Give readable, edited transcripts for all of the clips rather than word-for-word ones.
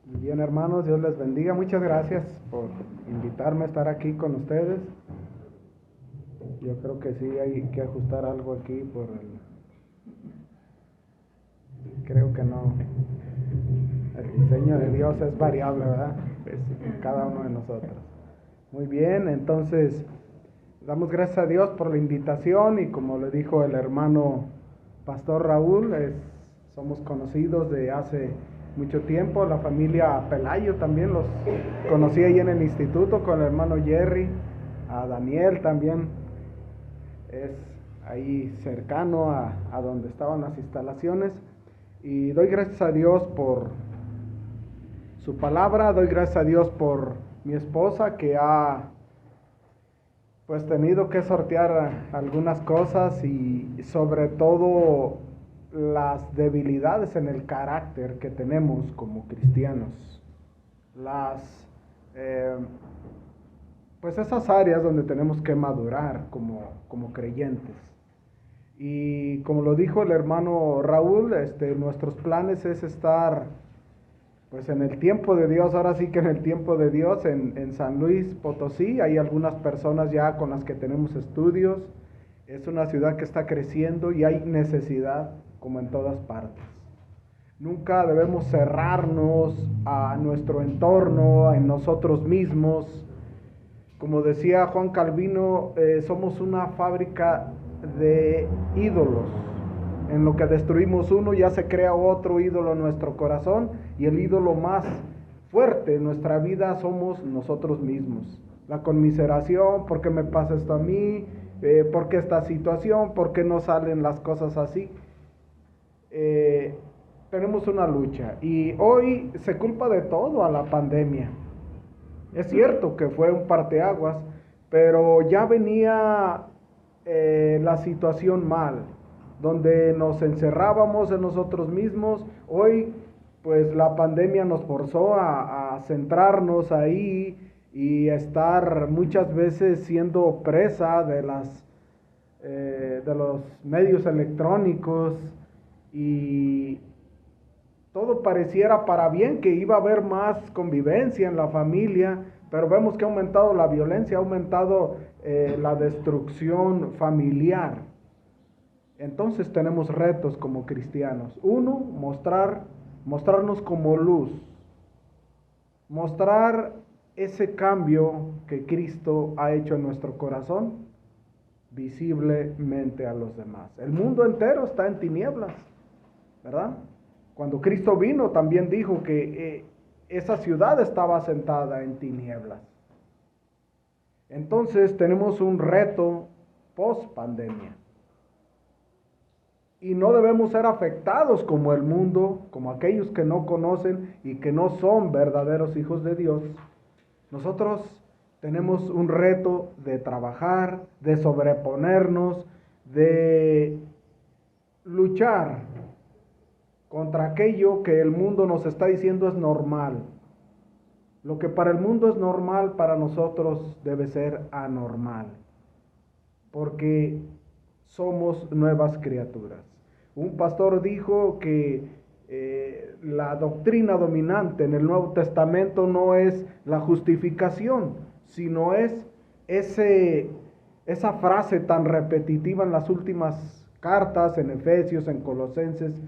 Muy bien, hermanos, Dios les bendiga. Muchas gracias por invitarme a estar aquí con ustedes. Yo creo que sí hay que ajustar algo aquí por el... Creo que no. El diseño de Dios es variable, ¿verdad? Es en cada uno de nosotros. Muy bien, entonces damos gracias a Dios por la invitación y como le dijo el hermano Pastor Raúl, somos conocidos de hace mucho tiempo. La familia Pelayo también los conocí ahí en el instituto con el hermano Jerry, a Daniel también es ahí cercano a donde estaban las instalaciones. Y doy gracias a Dios por su palabra, doy gracias a Dios por mi esposa que ha pues tenido que sortear algunas cosas y sobre todo las debilidades en el carácter que tenemos como cristianos. Las eh, pues esas áreas donde tenemos que madurar como creyentes. Y como lo dijo el hermano Raúl, nuestros planes es estar pues en el tiempo de Dios, ahora sí que en el tiempo de Dios, en San Luis Potosí. Hay algunas personas ya con las que tenemos estudios. Es una ciudad que está creciendo y hay necesidad como en todas partes. Nunca debemos cerrarnos a nuestro entorno, en nosotros mismos. Como decía Juan Calvino, somos una fábrica de ídolos. En lo que destruimos uno ya se crea otro ídolo en nuestro corazón y el ídolo más fuerte en nuestra vida somos nosotros mismos. La conmiseración, ¿por qué me pasa esto a mí? ¿Por qué esta situación? ¿Por qué no salen las cosas así? Tenemos una lucha y hoy se culpa de todo a la pandemia. Es cierto que fue un parteaguas, pero ya venía la situación mal, donde nos encerrábamos en nosotros mismos. Hoy, pues la pandemia nos forzó a centrarnos ahí y estar muchas veces siendo presa de los medios electrónicos y todo pareciera para bien, que iba a haber más convivencia en la familia, pero vemos que ha aumentado la violencia, ha aumentado la destrucción familiar. Entonces tenemos retos como cristianos. Uno, mostrarnos como luz, mostrar ese cambio que Cristo ha hecho en nuestro corazón visiblemente a los demás. El mundo entero está en tinieblas, ¿verdad? Cuando Cristo vino también dijo que esa ciudad estaba asentada en tinieblas. Entonces tenemos un reto post pandemia. Y no debemos ser afectados como el mundo, como aquellos que no conocen y que no son verdaderos hijos de Dios. Nosotros tenemos un reto de trabajar, de sobreponernos, de luchar contra aquello que el mundo nos está diciendo es normal. Lo que para el mundo es normal, para nosotros debe ser anormal, porque somos nuevas criaturas. Un pastor dijo que la doctrina dominante en el Nuevo Testamento no es la justificación, sino es esa frase tan repetitiva en las últimas cartas, en Efesios, en Colosenses,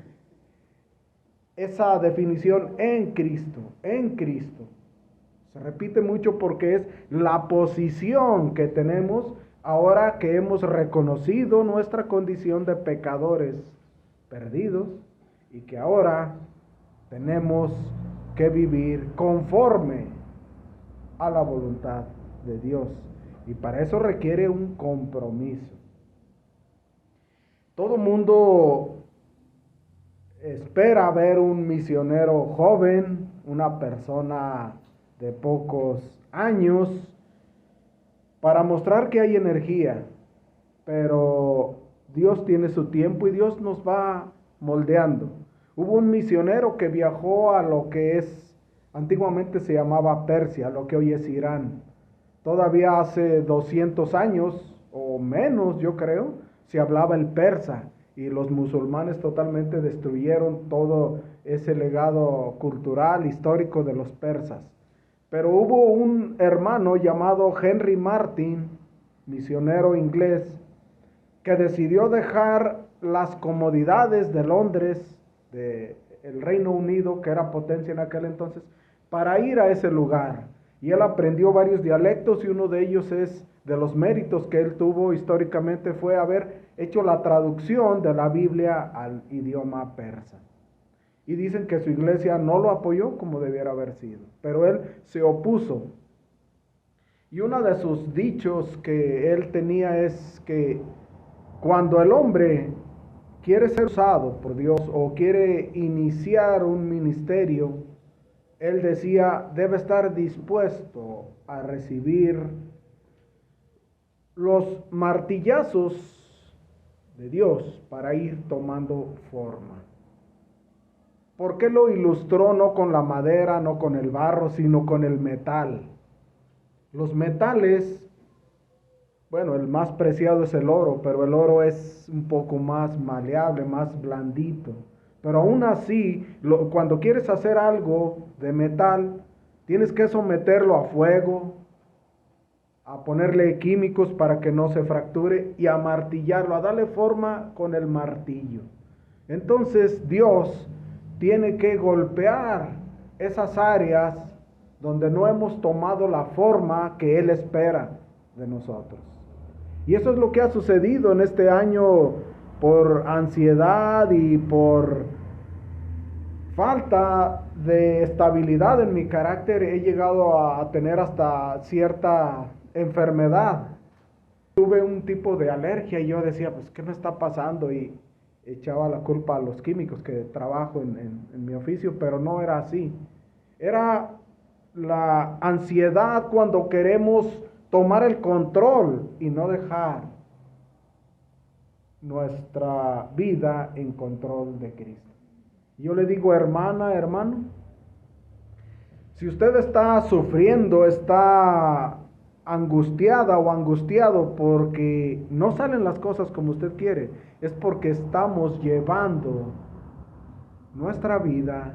esa definición en Cristo, en Cristo. Se repite mucho porque es la posición que tenemos ahora que hemos reconocido nuestra condición de pecadores perdidos y que ahora tenemos que vivir conforme a la voluntad de Dios. Y para eso requiere un compromiso. Todo mundo espera ver un misionero joven, una persona de pocos años, para mostrar que hay energía, pero Dios tiene su tiempo y Dios nos va moldeando. Hubo un misionero que viajó a lo que antiguamente se llamaba Persia, lo que hoy es Irán. Todavía hace 200 años o menos, yo creo, se hablaba el persa y los musulmanes totalmente destruyeron todo ese legado cultural, histórico de los persas. Pero hubo un hermano llamado Henry Martyn, misionero inglés, que decidió dejar las comodidades de Londres, del Reino Unido, que era potencia en aquel entonces, para ir a ese lugar. Y él aprendió varios dialectos, y uno de ellos es, de los méritos que él tuvo históricamente, fue haber hecho la traducción de la Biblia al idioma persa. Y dicen que su iglesia no lo apoyó como debiera haber sido, pero él se opuso. Y uno de sus dichos que él tenía es que cuando el hombre quiere ser usado por Dios o quiere iniciar un ministerio, él decía, debe estar dispuesto a recibir los martillazos de Dios para ir tomando forma. ¿Por qué lo ilustró no con la madera, no con el barro, sino con el metal? Los metales, bueno, el más preciado es el oro, pero el oro es un poco más maleable, más blandito. Pero aún así, cuando quieres hacer algo de metal, tienes que someterlo a fuego, a ponerle químicos para que no se fracture y a martillarlo, a darle forma con el martillo. Entonces Dios tiene que golpear esas áreas donde no hemos tomado la forma que Él espera de nosotros. Y eso es lo que ha sucedido en este año por ansiedad y por falta de estabilidad en mi carácter. He llegado a tener hasta cierta enfermedad. Tuve un tipo de alergia y yo decía, pues, ¿qué me está pasando? Y echaba la culpa a los químicos que trabajo en mi oficio, pero no era así. Era la ansiedad cuando queremos tomar el control y no dejar nuestra vida en control de Cristo. Yo le digo, hermana, hermano, si usted está sufriendo, está angustiada o angustiado porque no salen las cosas como usted quiere, es porque estamos llevando nuestra vida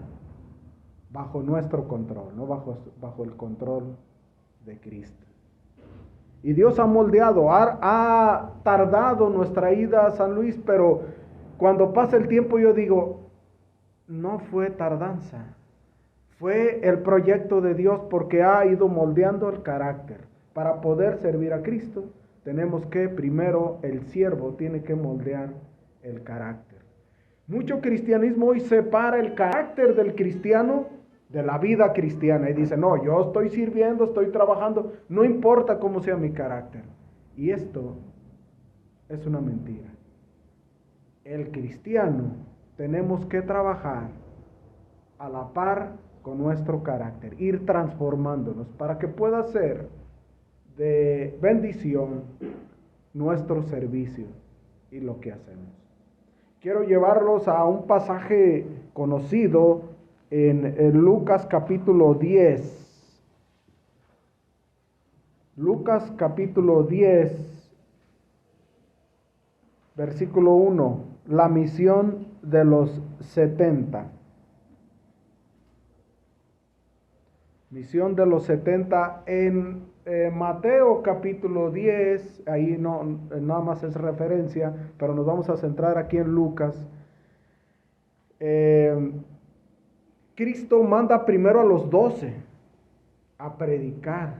bajo nuestro control, no bajo el control de Cristo. Y Dios ha moldeado, ha tardado nuestra ida a San Luis, pero cuando pasa el tiempo yo digo, no fue tardanza, fue el proyecto de Dios, porque ha ido moldeando el carácter. Para poder servir a Cristo, tenemos que primero, el siervo tiene que moldear el carácter. Mucho cristianismo hoy separa el carácter del cristiano de la vida cristiana y dice, no, yo estoy sirviendo, estoy trabajando, no importa cómo sea mi carácter. Y esto es una mentira. El cristiano tenemos que trabajar a la par con nuestro carácter, ir transformándonos para que pueda ser de bendición nuestro servicio y lo que hacemos. Quiero llevarlos a un pasaje conocido en Lucas capítulo 10. Lucas capítulo 10, versículo 1, la misión de los 70. Misión de los 70 en Mateo capítulo 10, ahí no, nada más es referencia, pero nos vamos a centrar aquí en Lucas. Cristo manda primero a los 12 a predicar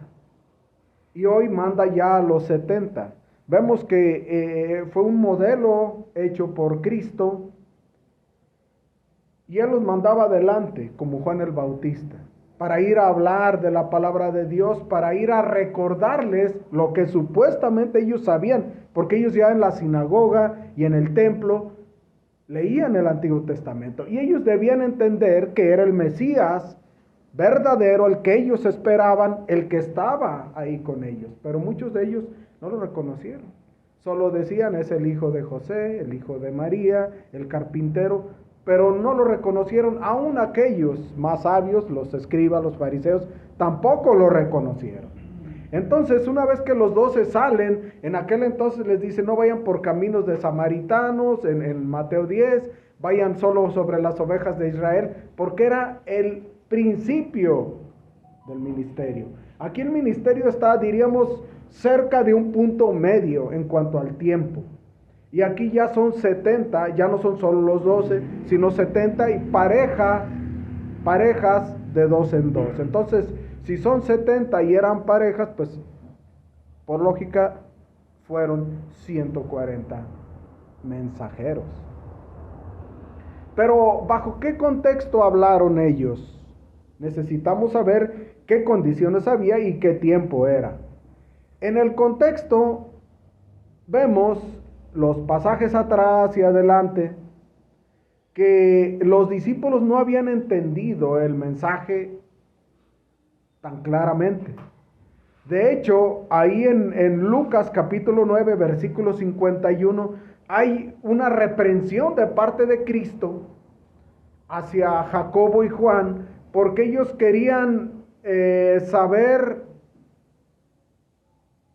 y hoy manda ya a los 70. Vemos que fue un modelo hecho por Cristo y Él los mandaba adelante como Juan el Bautista, para ir a hablar de la palabra de Dios, para ir a recordarles lo que supuestamente ellos sabían, porque ellos ya en la sinagoga y en el templo leían el Antiguo Testamento y ellos debían entender que era el Mesías verdadero, el que ellos esperaban, el que estaba ahí con ellos, pero muchos de ellos no lo reconocieron. Solo decían, es el hijo de José, el hijo de María, el carpintero, pero no lo reconocieron. Aún aquellos más sabios, los escribas, los fariseos, tampoco lo reconocieron. Entonces, una vez que los 12 salen, en aquel entonces les dice, no vayan por caminos de samaritanos, en Mateo 10, vayan solo sobre las ovejas de Israel, porque era el principio del ministerio. Aquí el ministerio está, diríamos, cerca de un punto medio en cuanto al tiempo. Y aquí ya son 70, ya no son solo los 12, sino 70 y parejas de 2 en 2. Entonces, si son 70 y eran parejas, pues por lógica fueron 140 mensajeros. Pero ¿bajo qué contexto hablaron ellos? Necesitamos saber qué condiciones había y qué tiempo era. En el contexto vemos los pasajes atrás y adelante que los discípulos no habían entendido el mensaje tan claramente. De hecho, ahí en Lucas capítulo 9, versículo 51, hay una reprensión de parte de Cristo hacia Jacobo y Juan, porque ellos querían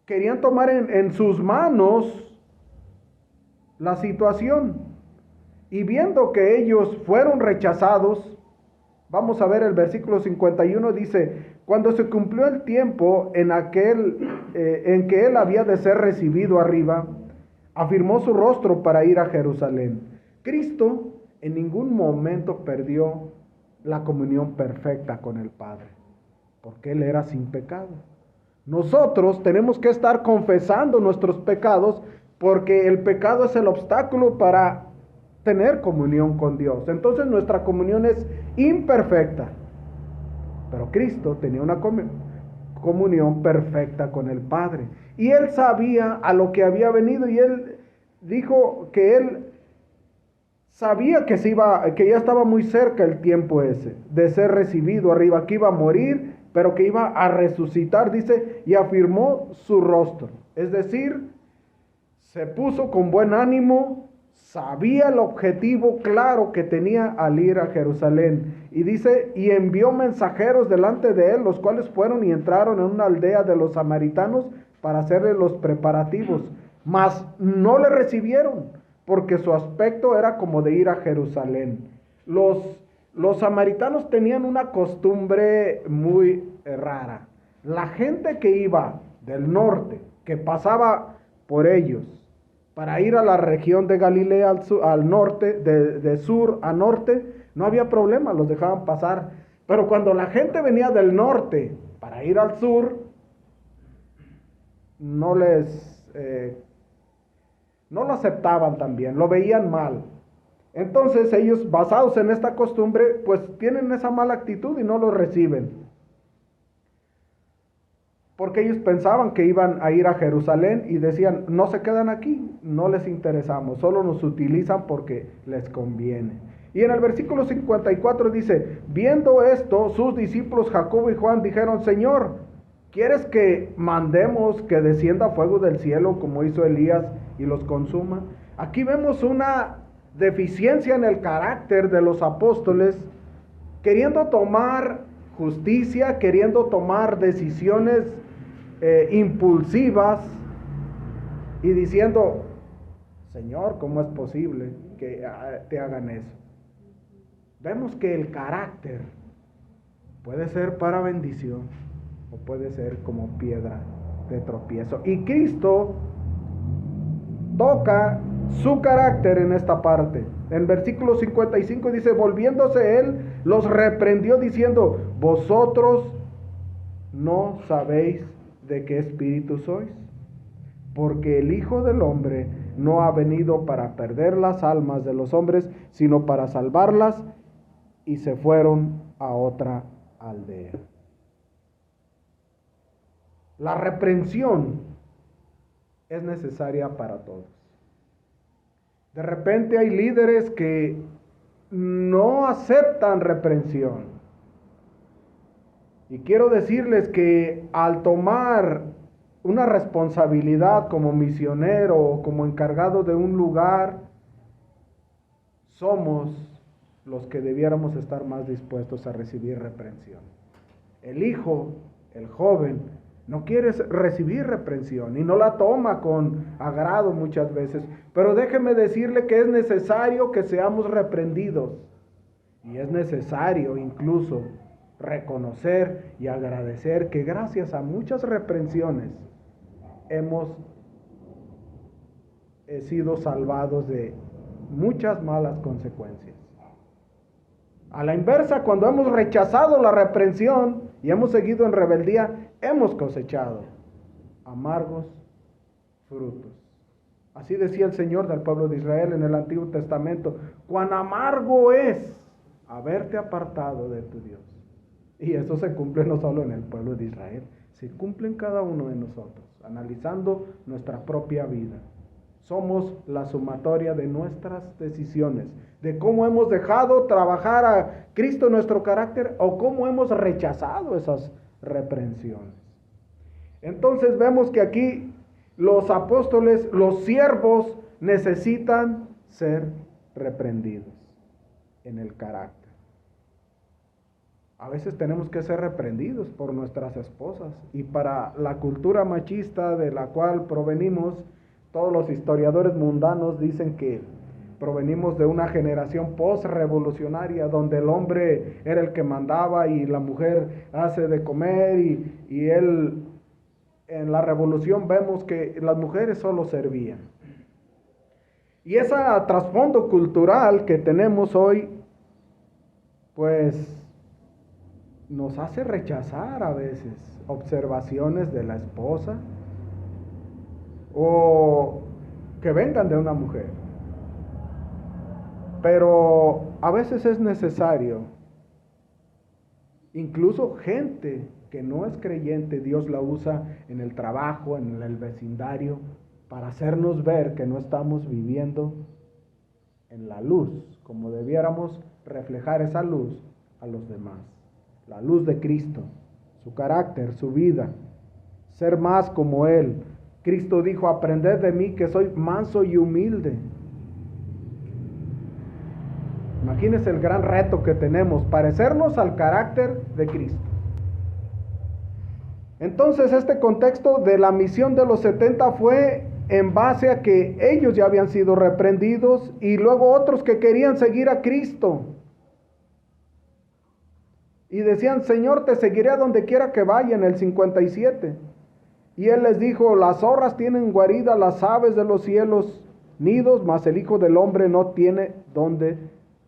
querían tomar en sus manos la situación. Y viendo que ellos fueron rechazados, vamos a ver el versículo 51, dice, cuando se cumplió el tiempo en que él había de ser recibido arriba, afirmó su rostro para ir a Jerusalén. Cristo en ningún momento perdió la comunión perfecta con el Padre, porque Él era sin pecado. Nosotros tenemos que estar confesando nuestros pecados, porque el pecado es el obstáculo para tener comunión con Dios. Entonces nuestra comunión es imperfecta, pero Cristo tenía una comunión perfecta con el Padre, y Él sabía a lo que había venido, y Él dijo que Él sabía que ya estaba muy cerca el tiempo ese de ser recibido arriba, que iba a morir, pero que iba a resucitar, dice, y afirmó su rostro. Es decir, se puso con buen ánimo, sabía el objetivo claro que tenía al ir a Jerusalén. Y dice, y envió mensajeros delante de él, los cuales fueron y entraron en una aldea de los samaritanos para hacerle los preparativos. Mas no le recibieron, porque su aspecto era como de ir a Jerusalén. Los samaritanos tenían una costumbre muy rara. La gente que iba del norte, que pasaba por ellos, para ir a la región de Galilea al norte, de sur a norte, no había problema, los dejaban pasar. Pero cuando la gente venía del norte para ir al sur, no lo aceptaban también, lo veían mal. Entonces ellos, basados en esta costumbre, pues tienen esa mala actitud y no lo reciben. Porque ellos pensaban que iban a ir a Jerusalén y decían, no se quedan aquí, no les interesamos, solo nos utilizan porque les conviene. Y en el versículo 54 dice, viendo esto, sus discípulos Jacobo y Juan dijeron, Señor, ¿quieres que mandemos que descienda fuego del cielo como hizo Elías y los consuma? Aquí vemos una deficiencia en el carácter de los apóstoles, queriendo tomar justicia, queriendo tomar decisiones impulsivas y diciendo, Señor, ¿cómo es posible que te hagan eso? Vemos que el carácter puede ser para bendición o puede ser como piedra de tropiezo. Y Cristo toca su carácter en esta parte. En versículo 55 dice, volviéndose él, los reprendió diciendo, vosotros no sabéis de qué espíritu sois, porque el Hijo del Hombre no ha venido para perder las almas de los hombres, sino para salvarlas. Y se fueron a otra aldea. La reprensión es necesaria para todos. De repente hay líderes que no aceptan reprensión. Y quiero decirles que al tomar una responsabilidad como misionero o como encargado de un lugar, somos los que debiéramos estar más dispuestos a recibir reprensión. El hijo, el joven, No quiere recibir reprensión y no la toma con agrado muchas veces. Pero déjeme decirle que es necesario que seamos reprendidos. Y es necesario incluso reconocer y agradecer que gracias a muchas reprensiones hemos sido salvados de muchas malas consecuencias. A la inversa, cuando hemos rechazado la reprensión y hemos seguido en rebeldía, hemos cosechado amargos frutos. Así decía el Señor del pueblo de Israel en el Antiguo Testamento: cuán amargo es haberte apartado de tu Dios. Y eso se cumple no solo en el pueblo de Israel, se cumple en cada uno de nosotros, analizando nuestra propia vida. Somos la sumatoria de nuestras decisiones, de cómo hemos dejado trabajar a Cristo en nuestro carácter o cómo hemos rechazado esas reprensiones. Entonces vemos que aquí los apóstoles, los siervos, necesitan ser reprendidos en el carácter. A veces tenemos que ser reprendidos por nuestras esposas, y para la cultura machista de la cual provenimos, todos los historiadores mundanos dicen que provenimos de una generación post-revolucionaria donde el hombre era el que mandaba y la mujer hace de comer, y él, en la revolución vemos que las mujeres solo servían. Y ese trasfondo cultural que tenemos hoy, pues nos hace rechazar a veces observaciones de la esposa o que vengan de una mujer. Pero a veces es necesario, incluso gente que no es creyente, Dios la usa en el trabajo, en el vecindario, para hacernos ver que no estamos viviendo en la luz, como debiéramos reflejar esa luz a los demás. La luz de Cristo, su carácter, su vida, ser más como Él. Cristo dijo: aprended de mí que soy manso y humilde. Imagínense el gran reto que tenemos, parecernos al carácter de Cristo. Entonces este contexto de la misión de los 70 fue en base a que ellos ya habían sido reprendidos y luego otros que querían seguir a Cristo. Y decían: Señor, te seguiré a donde quiera que vaya, en el 57. Y Él les dijo: las zorras tienen guarida, las aves de los cielos nidos, mas el Hijo del Hombre no tiene donde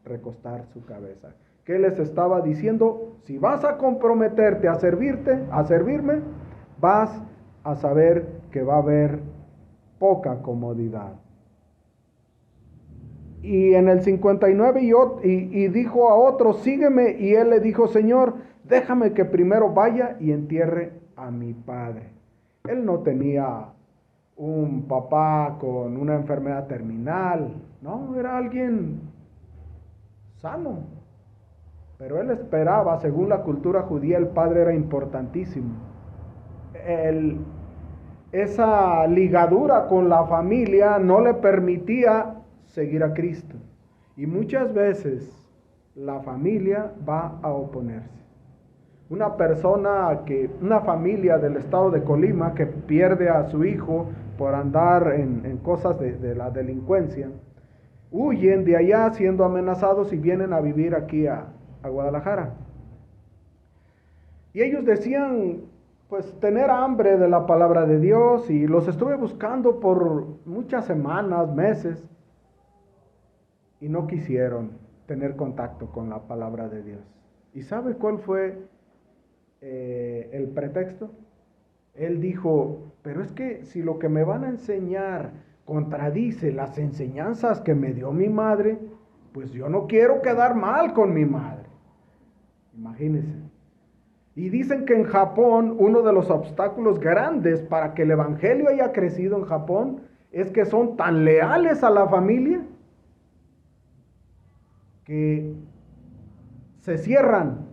recostar su cabeza. ¿Qué les estaba diciendo? Si vas a comprometerte a servirme, vas a saber que va a haber poca comodidad. Y en el 59 y dijo a otro: sígueme. Y él le dijo: Señor, déjame que primero vaya y entierre a mi padre. Él no tenía un papá con una enfermedad terminal, no, era alguien sano. Pero él esperaba, según la cultura judía, el padre era importantísimo. Esa ligadura con la familia no le permitía seguir a Cristo. Y muchas veces la familia va a oponerse. Una familia del estado de Colima que pierde a su hijo por andar en cosas de la delincuencia, huyen de allá siendo amenazados y vienen a vivir aquí a Guadalajara. Y ellos decían, pues, tener hambre de la palabra de Dios, y los estuve buscando por muchas semanas, meses, y no quisieron tener contacto con la palabra de Dios. ¿Y sabe cuál fue el pretexto? Él dijo: pero es que si lo que me van a enseñar contradice las enseñanzas que me dio mi madre, pues yo no quiero quedar mal con mi madre. Imagínense. Y dicen que en Japón uno de los obstáculos grandes para que el evangelio haya crecido en Japón es que son tan leales a la familia que se cierran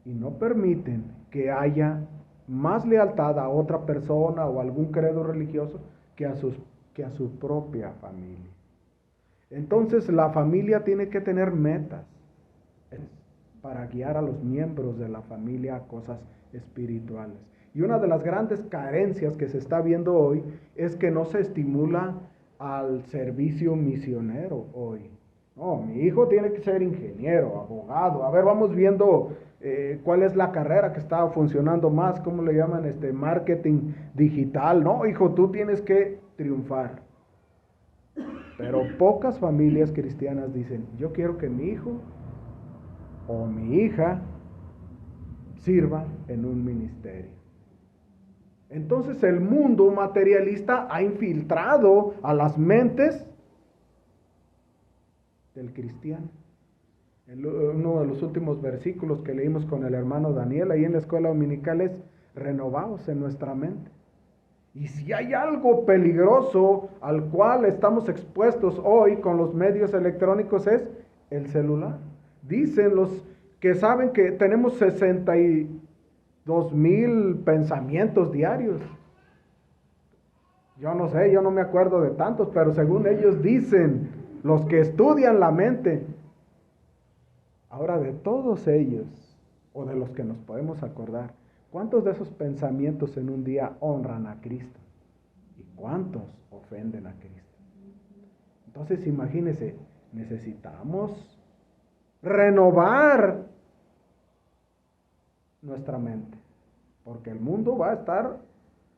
y no permiten que haya más lealtad a otra persona o algún credo religioso que a su propia familia. Entonces la familia tiene que tener metas para guiar a los miembros de la familia a cosas espirituales. Y una de las grandes carencias que se está viendo hoy es que no se estimula al servicio misionero hoy. No, mi hijo tiene que ser ingeniero, abogado. A ver, vamos viendo cuál es la carrera que está funcionando más, ¿cómo le llaman? Marketing digital. No, hijo, tú tienes que triunfar. Pero pocas familias cristianas dicen, yo quiero que mi hijo o mi hija sirva en un ministerio. Entonces el mundo materialista ha infiltrado a las mentes del cristiano. Uno de los últimos versículos que leímos con el hermano Daniel ahí en la escuela dominical es: renovaos en nuestra mente. Y si hay algo peligroso al cual estamos expuestos hoy con los medios electrónicos es el celular. Dicen los que saben que tenemos 62,000 pensamientos diarios. Yo no sé, yo no me acuerdo de tantos, pero según ellos dicen, los que estudian la mente. Ahora, de todos ellos, o de los que nos podemos acordar, ¿cuántos de esos pensamientos en un día honran a Cristo? ¿Y cuántos ofenden a Cristo? Entonces, imagínense, necesitamos renovar nuestra mente, porque el mundo va a estar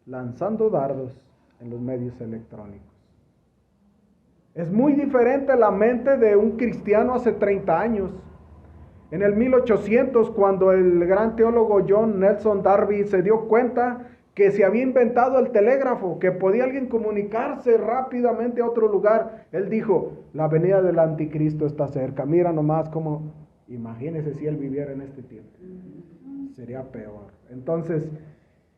lanzando dardos en los medios electrónicos. Es muy diferente la mente de un cristiano hace 30 años. En el 1800, cuando el gran teólogo John Nelson Darby se dio cuenta que se había inventado el telégrafo, que podía alguien comunicarse rápidamente a otro lugar, él dijo, la venida del anticristo está cerca. Mira nomás cómo, imagínese si él viviera en este tiempo. Sería peor. Entonces,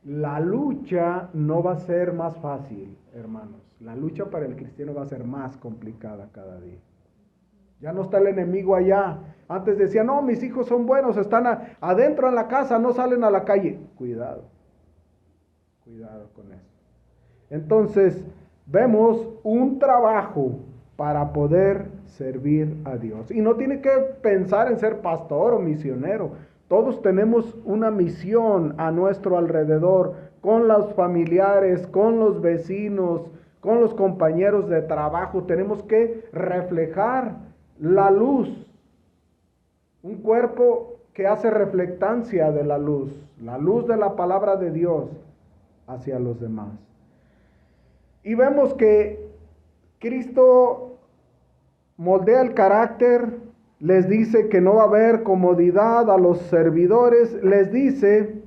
la lucha no va a ser más fácil, hermanos. La lucha para el cristiano va a ser más complicada cada día. Ya no está el enemigo allá. Antes decía, no, mis hijos son buenos, están adentro en la casa, no salen a la calle. Cuidado con eso. Entonces, vemos un trabajo para poder servir a Dios. Y no tiene que pensar en ser pastor o misionero. Todos tenemos una misión a nuestro alrededor, con los familiares, con los vecinos, con los compañeros de trabajo. Tenemos que reflejar la luz, un cuerpo que hace reflectancia de la luz de la palabra de Dios hacia los demás. Y vemos que Cristo moldea el carácter, les dice que no va a haber comodidad a los servidores, les dice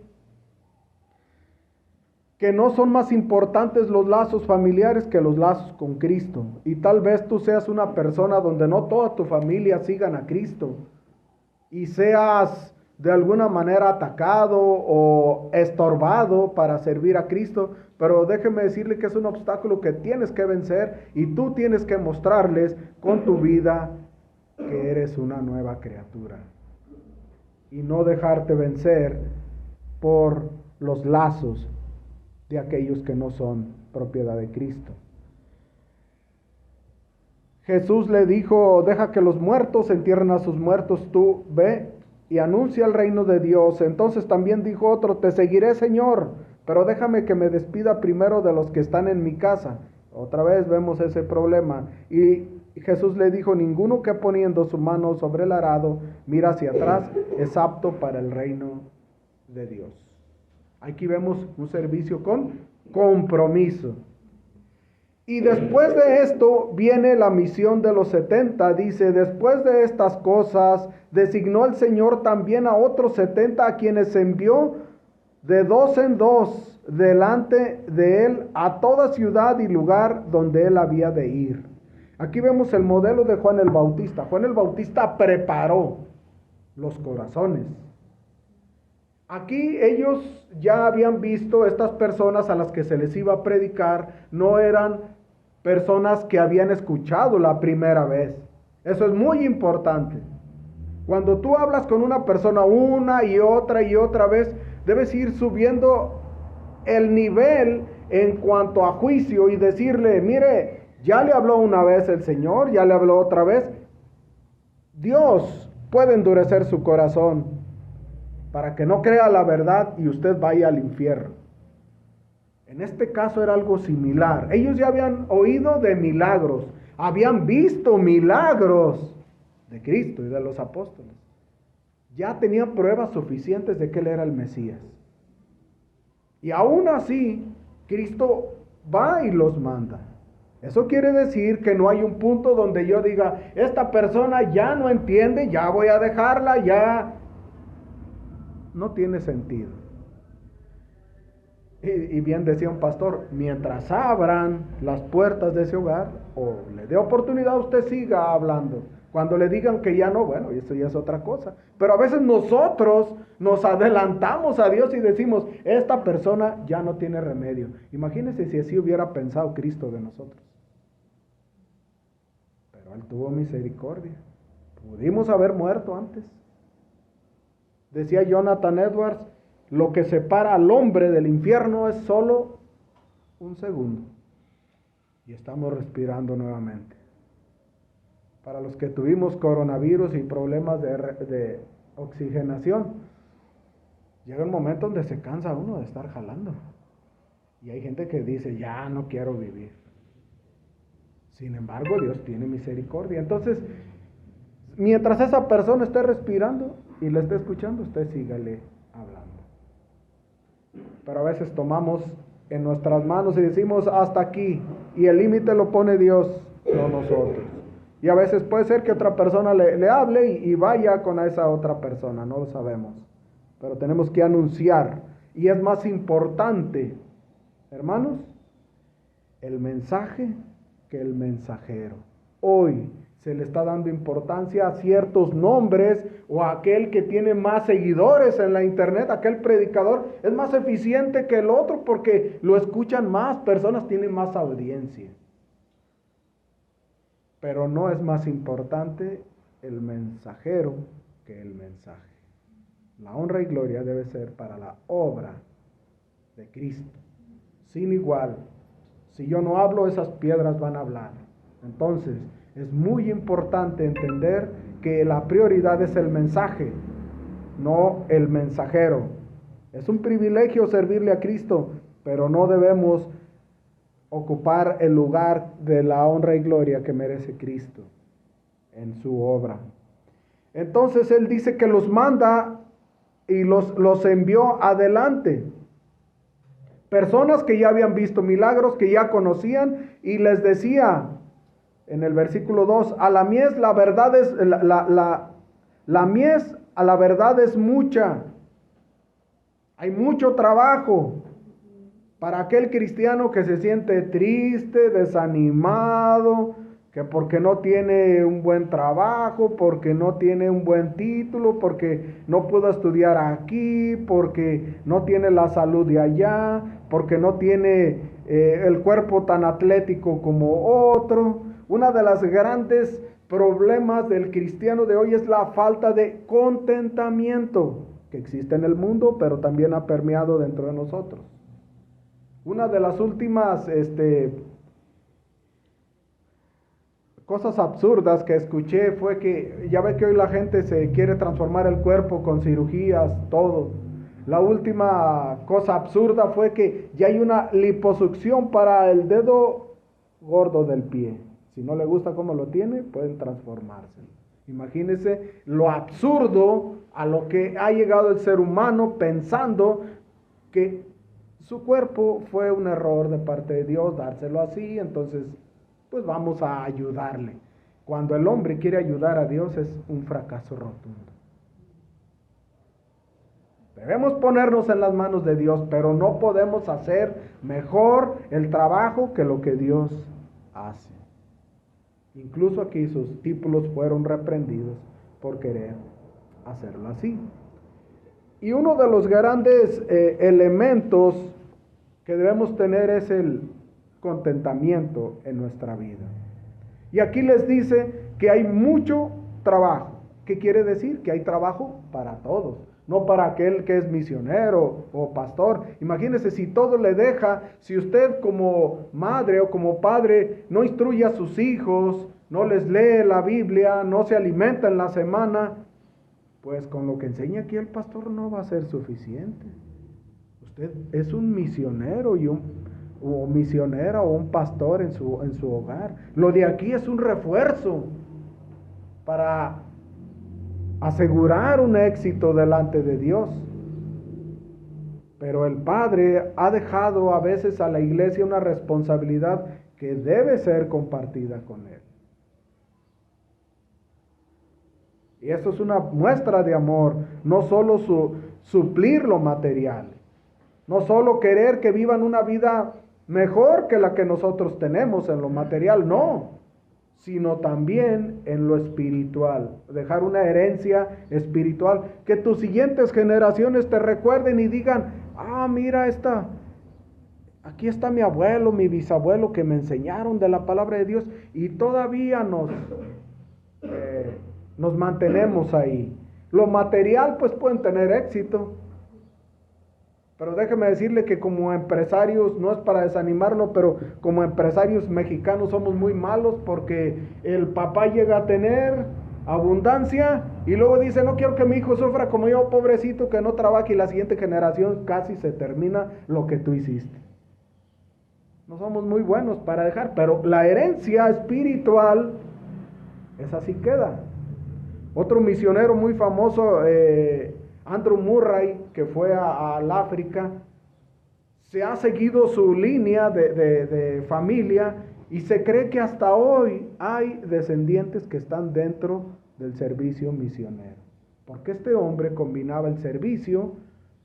que no son más importantes los lazos familiares que los lazos con Cristo. Y tal vez tú seas una persona donde no toda tu familia sigan a Cristo y seas de alguna manera atacado o estorbado para servir a Cristo, pero déjeme decirle que es un obstáculo que tienes que vencer y tú tienes que mostrarles con tu vida que eres una nueva criatura y no dejarte vencer por los lazos de aquellos que no son propiedad de Cristo. Jesús le dijo, deja que los muertos entierren a sus muertos, tú ve y anuncia el reino de Dios. Entonces también dijo otro, te seguiré, Señor, pero déjame que me despida primero de los que están en mi casa. Otra vez vemos ese problema. Y Jesús le dijo, ninguno que poniendo su mano sobre el arado mira hacia atrás es apto para el reino de Dios. Aquí vemos un servicio con compromiso. Y después de esto viene la misión de los 70. Dice, después de estas cosas, designó el Señor también a otros 70 a quienes envió de 2 en 2 delante de él a toda ciudad y lugar donde él había de ir. Aquí vemos el modelo de Juan el Bautista. Juan el Bautista preparó los corazones. Aquí ellos ya habían visto, estas personas a las que se les iba a predicar, no eran personas que habían escuchado la primera vez. Eso es muy importante. Cuando tú hablas con una persona una y otra vez, debes ir subiendo el nivel en cuanto a juicio y decirle, mire, ya le habló una vez el Señor, ya le habló otra vez. Dios puede endurecer su corazón para que no crea la verdad y usted vaya al infierno. En este caso era algo similar. Ellos ya habían oído de milagros, habían visto milagros de Cristo y de los apóstoles. Ya tenían pruebas suficientes de que Él era el Mesías. Y aún así, Cristo va y los manda. Eso quiere decir que no hay un punto donde yo diga, esta persona ya no entiende, ya voy a dejarla, ya no tiene sentido. Y bien decía un pastor, mientras abran las puertas de ese hogar o le dé oportunidad, usted siga hablando. Cuando le digan que ya no, bueno, eso ya es otra cosa. Pero a veces nosotros nos adelantamos a Dios y decimos, esta persona ya no tiene remedio. Imagínense si así hubiera pensado Cristo de nosotros. Pero Él tuvo misericordia. Pudimos haber muerto antes. Decía Jonathan Edwards, lo que separa al hombre del infierno es solo un segundo. Y estamos respirando nuevamente. Para los que tuvimos coronavirus y problemas de oxigenación, llega un momento donde se cansa uno de estar jalando. Y hay gente que dice, ya no quiero vivir. Sin embargo, Dios tiene misericordia. Entonces, mientras esa persona esté respirando y le esté escuchando, usted sígale hablando. Pero a veces tomamos en nuestras manos y decimos hasta aquí, y el límite lo pone Dios, no nosotros. Y a veces puede ser que otra persona le hable y vaya con esa otra persona, no lo sabemos. Pero tenemos que anunciar. Y es más importante, hermanos, el mensaje que el mensajero. Hoy se le está dando importancia a ciertos nombres o a aquel que tiene más seguidores en la internet, aquel predicador es más eficiente que el otro porque lo escuchan más personas, tienen más audiencia. Pero no es más importante el mensajero que el mensaje. La honra y gloria debe ser para la obra de Cristo. Sin igual, si yo no hablo, esas piedras van a hablar. Entonces, es muy importante entender que la prioridad es el mensaje, no el mensajero. Es un privilegio servirle a Cristo, pero no debemos ocupar el lugar de la honra y gloria que merece Cristo en su obra. Entonces Él dice que los manda y los envió adelante. Personas que ya habían visto milagros, que ya conocían, y les decía en el versículo 2, a la mies la verdad es, la mies a la verdad es mucha. Hay mucho trabajo. Para aquel cristiano que se siente triste, desanimado, que porque no tiene un buen trabajo, porque no tiene un buen título, porque no pudo estudiar aquí, porque no tiene la salud de allá, porque no tiene el cuerpo tan atlético como otro. Una de las grandes problemas del cristiano de hoy es la falta de contentamiento que existe en el mundo, pero también ha permeado dentro de nosotros. Una de las últimas cosas absurdas que escuché fue que, ya ve que hoy la gente se quiere transformar el cuerpo con cirugías, todo. La última cosa absurda fue que ya hay una liposucción para el dedo gordo del pie. Si no le gusta cómo lo tiene, pueden transformarse. Imagínense lo absurdo a lo que ha llegado el ser humano pensando que su cuerpo fue un error de parte de Dios, dárselo así, entonces pues vamos a ayudarle. Cuando el hombre quiere ayudar a Dios es un fracaso rotundo. Debemos ponernos en las manos de Dios, pero no podemos hacer mejor el trabajo que lo que Dios hace. Incluso aquí sus discípulos fueron reprendidos por querer hacerlo así. Y uno de los grandes elementos que debemos tener es el contentamiento en nuestra vida. Y aquí les dice que hay mucho trabajo. ¿Qué quiere decir? Que hay trabajo para todos, no para aquel que es misionero o pastor. Imagínese si todo le deja, si usted como madre o como padre no instruye a sus hijos, no les lee la Biblia, no se alimenta en la semana, pues con lo que enseña aquí el pastor no va a ser suficiente. Usted es un misionero o misionera o un pastor en su hogar. Lo de aquí es un refuerzo para asegurar un éxito delante de Dios. Pero el Padre ha dejado a veces a la iglesia una responsabilidad que debe ser compartida con Él. Y eso es una muestra de amor, no solo suplir lo material, no solo querer que vivan una vida mejor que la que nosotros tenemos en lo material, no, sino también en lo espiritual, dejar una herencia espiritual, que tus siguientes generaciones te recuerden y digan, mira aquí está mi abuelo, mi bisabuelo que me enseñaron de la palabra de Dios y todavía nos mantenemos ahí. Lo material pues pueden tener éxito, pero déjeme decirle que como empresarios, no es para desanimarlo, pero como empresarios mexicanos somos muy malos porque el papá llega a tener abundancia y luego dice, no quiero que mi hijo sufra como yo, pobrecito, que no trabaje, y la siguiente generación casi se termina lo que tú hiciste. No somos muy buenos para dejar, pero la herencia espiritual, esa sí queda. Otro misionero muy famoso, Andrew Murray, que fue al África, se ha seguido su línea de familia y se cree que hasta hoy hay descendientes que están dentro del servicio misionero. Porque este hombre combinaba el servicio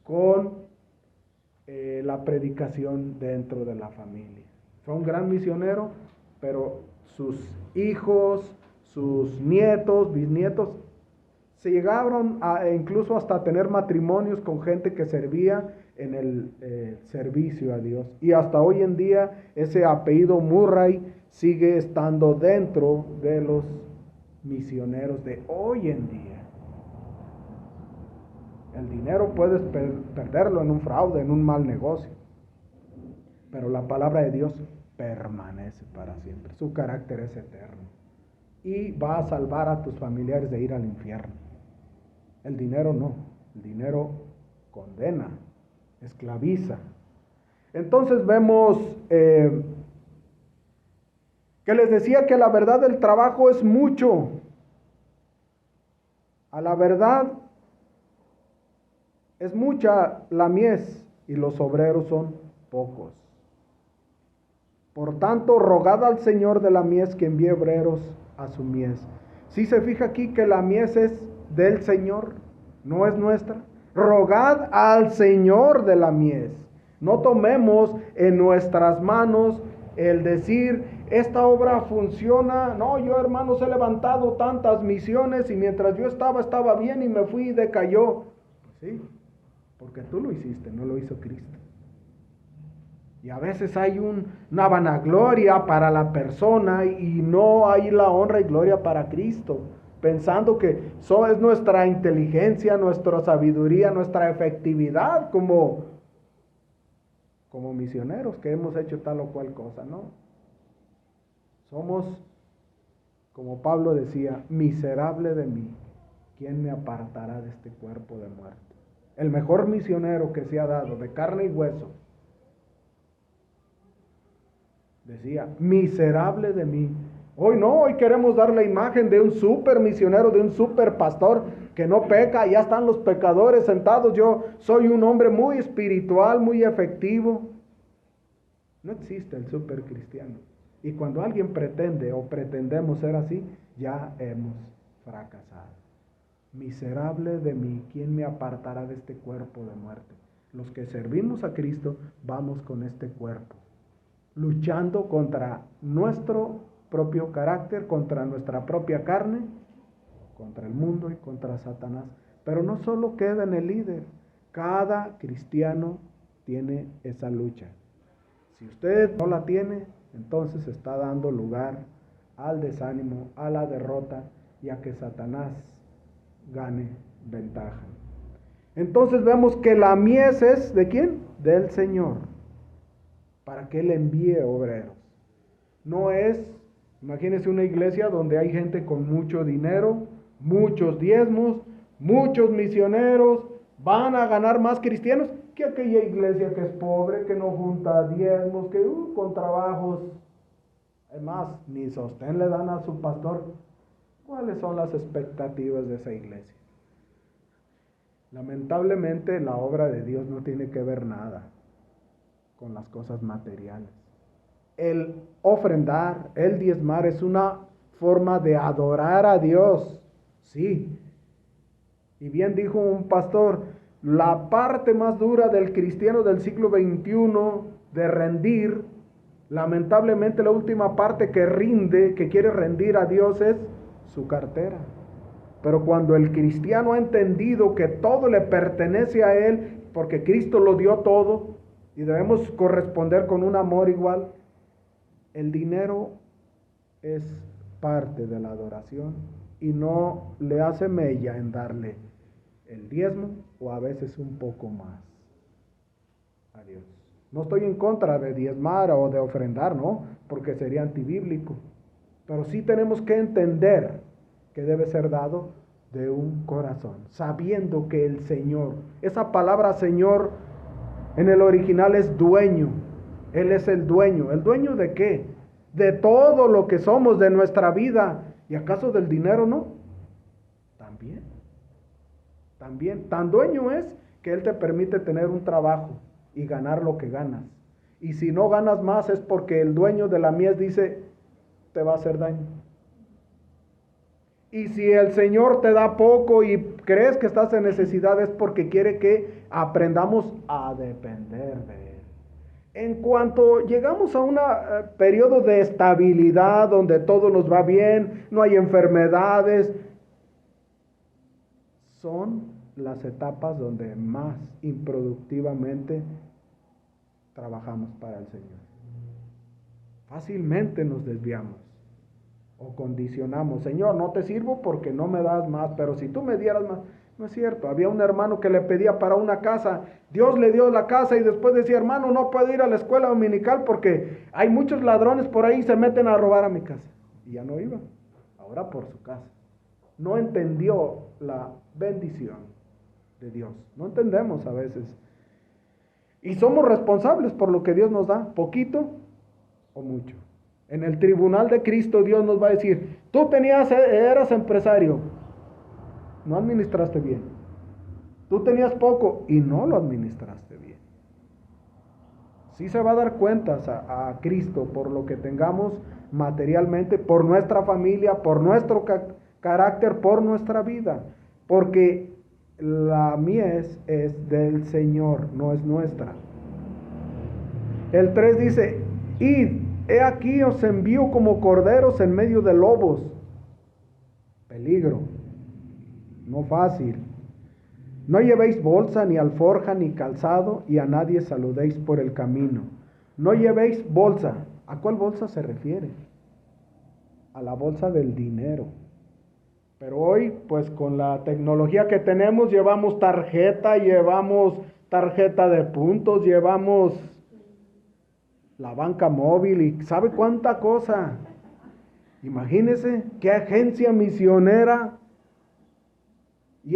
con la predicación dentro de la familia. Fue un gran misionero, pero sus hijos, sus nietos, bisnietos, se llegaron incluso hasta tener matrimonios con gente que servía en el servicio a Dios. Y hasta hoy en día ese apellido Murray sigue estando dentro de los misioneros de hoy en día. El dinero puedes perderlo en un fraude, en un mal negocio, pero la palabra de Dios permanece para siempre. Su carácter es eterno y va a salvar a tus familiares de ir al infierno. El dinero no, el dinero condena, esclaviza. Entonces vemos que les decía que la verdad del trabajo es mucho. A la verdad es mucha la mies y los obreros son pocos. Por tanto, rogad al Señor de la mies que envíe obreros a su mies. Si se fija aquí que la mies es del Señor, no es nuestra. Rogad al Señor de la mies. No tomemos en nuestras manos el decir, esta obra funciona. No, yo hermanos he levantado tantas misiones y mientras yo estaba bien y me fui y decayó. Pues sí, porque tú lo hiciste, no lo hizo Cristo. Y a veces hay una vanagloria para la persona y no hay la honra y gloria para Cristo, pensando que eso es nuestra inteligencia, nuestra sabiduría, nuestra efectividad como misioneros que hemos hecho tal o cual cosa, ¿no? Somos, como Pablo decía, miserable de mí, ¿quién me apartará de este cuerpo de muerte? El mejor misionero que se ha dado, de carne y hueso, decía, miserable de mí. Hoy no, hoy queremos dar la imagen de un super misionero, de un super pastor que no peca, ya están los pecadores sentados, yo soy un hombre muy espiritual, muy efectivo. No existe el super cristiano. Y cuando alguien pretende o pretendemos ser así, ya hemos fracasado. Miserable de mí, ¿quién me apartará de este cuerpo de muerte? Los que servimos a Cristo vamos con este cuerpo, luchando contra nuestro propio carácter, contra nuestra propia carne, contra el mundo y contra Satanás. Pero no solo queda en el líder, cada cristiano tiene esa lucha. Si usted no la tiene, entonces está dando lugar al desánimo, a la derrota y a que Satanás gane ventaja. Entonces vemos que la mies es ¿de quién? Del Señor, para que Él envíe obreros. No es, imagínense una iglesia donde hay gente con mucho dinero, muchos diezmos, Muchos misioneros van a ganar más cristianos que aquella iglesia que es pobre, que no junta diezmos, que con trabajos, además, ni sostén le dan a su pastor. ¿Cuáles son las expectativas de esa iglesia? Lamentablemente la obra de Dios no tiene que ver nada con las cosas materiales. El ofrendar, el diezmar es una forma de adorar a Dios, sí. Y bien dijo un pastor, la parte más dura del cristiano del siglo XXI de rendir, lamentablemente la última parte que rinde, que quiere rendir a Dios es su cartera. Pero cuando el cristiano ha entendido que todo le pertenece a él, porque Cristo lo dio todo, y debemos corresponder con un amor igual, el dinero es parte de la adoración y no le hace mella en darle el diezmo o a veces un poco más a Dios. No estoy en contra de diezmar o de ofrendar, ¿no? Porque sería antibíblico. Pero sí tenemos que entender que debe ser dado de un corazón, sabiendo que el Señor, esa palabra Señor en el original es dueño. Él es el dueño. ¿El dueño de qué? De todo lo que somos, de nuestra vida. ¿Y acaso del dinero no? También. Tan dueño es que Él te permite tener un trabajo y ganar lo que ganas. Y si no ganas más es porque el dueño de la mies dice, te va a hacer daño. Y si el Señor te da poco y crees que estás en necesidad es porque quiere que aprendamos a depender de Él. En cuanto llegamos a un periodo de estabilidad donde todo nos va bien, no hay enfermedades, son las etapas donde más improductivamente trabajamos para el Señor. Fácilmente nos desviamos o condicionamos. Señor, no te sirvo porque no me das más, pero si tú me dieras más. No es cierto. Había un hermano que le pedía para una casa. Dios le dio la casa y después decía, hermano, no puedo ir a la escuela dominical porque hay muchos ladrones por ahí y se meten a robar a mi casa. Y ya no iba. Ahora por su casa. No entendió la bendición de Dios. No entendemos a veces. Y somos responsables por lo que Dios nos da, poquito o mucho. En el tribunal de Cristo Dios nos va a decir, tú eras empresario, no administraste bien. Tú tenías poco y no lo administraste bien. Sí se va a dar cuentas a Cristo por lo que tengamos materialmente, por nuestra familia, por nuestro carácter, por nuestra vida. Porque la mies es del Señor, no es nuestra. El 3 dice, id, he aquí os envío como corderos en medio de lobos. Peligro, no fácil. No llevéis bolsa, ni alforja, ni calzado, y a nadie saludéis por el camino. No llevéis bolsa. ¿A cuál bolsa se refiere? A la bolsa del dinero. Pero hoy, pues con la tecnología que tenemos, llevamos tarjeta de puntos, llevamos la banca móvil y ¿sabe cuánta cosa? Imagínese qué agencia misionera. Y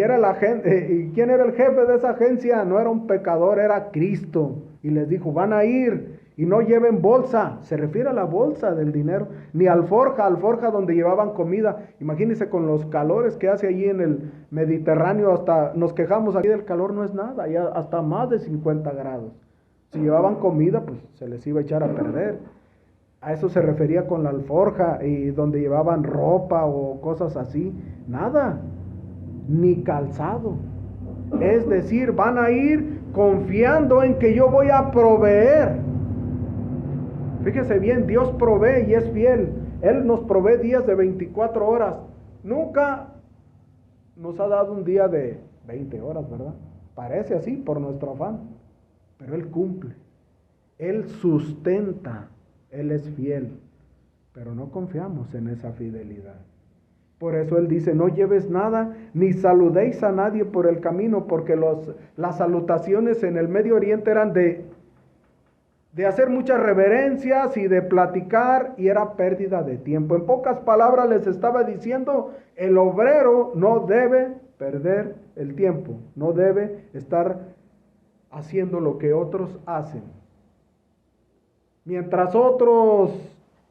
¿quién era el jefe de esa agencia? No era un pecador, era Cristo. Y les dijo, van a ir y no lleven bolsa. Se refiere a la bolsa del dinero. Ni alforja donde llevaban comida. Imagínense con los calores que hace allí en el Mediterráneo. Hasta nos quejamos aquí del calor, no es nada. Ya hasta más de 50 grados. Si llevaban comida, pues se les iba a echar a perder. A eso se refería con la alforja y donde llevaban ropa o cosas así. Nada. Ni calzado. Es decir, van a ir confiando en que yo voy a proveer. Fíjese bien, Dios provee y es fiel. Él nos provee días de 24 horas. Nunca nos ha dado un día de 20 horas, ¿verdad? Parece así por nuestro afán. Pero Él cumple. Él sustenta. Él es fiel. Pero no confiamos en esa fidelidad. Por eso Él dice, no lleves nada, ni saludéis a nadie por el camino, porque las salutaciones en el Medio Oriente eran de de hacer muchas reverencias y de platicar, y era pérdida de tiempo. En pocas palabras les estaba diciendo, el obrero no debe perder el tiempo, no debe estar haciendo lo que otros hacen. Mientras otros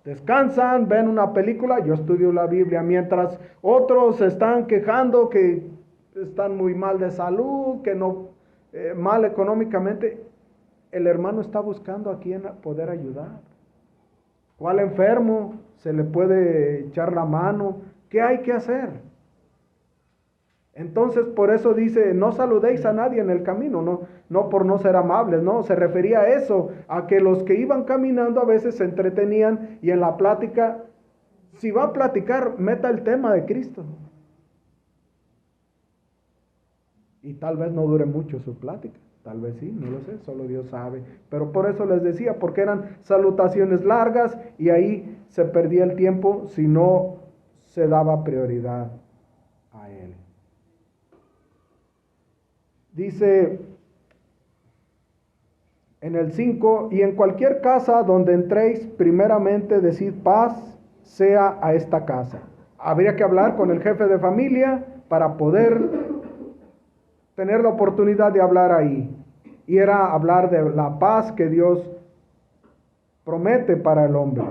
descansan, ven una película, yo estudio la Biblia. Mientras otros se están quejando que están muy mal de salud, que no, mal económicamente, el hermano está buscando a quien poder ayudar. ¿Cuál enfermo se le puede echar la mano? ¿Qué hay que hacer? Entonces, por eso dice, no saludéis a nadie en el camino, no por no ser amables, no, se refería a eso, a que los que iban caminando a veces se entretenían y en la plática, si va a platicar, meta el tema de Cristo. Y tal vez no dure mucho su plática, tal vez sí, no lo sé, solo Dios sabe. Pero por eso les decía, porque eran salutaciones largas y ahí se perdía el tiempo si no se daba prioridad a Él. Dice en el 5, y en cualquier casa donde entréis, primeramente decid paz sea a esta casa. Habría que hablar con el jefe de familia para poder tener la oportunidad de hablar ahí. Y era hablar de la paz que Dios promete para el hombre.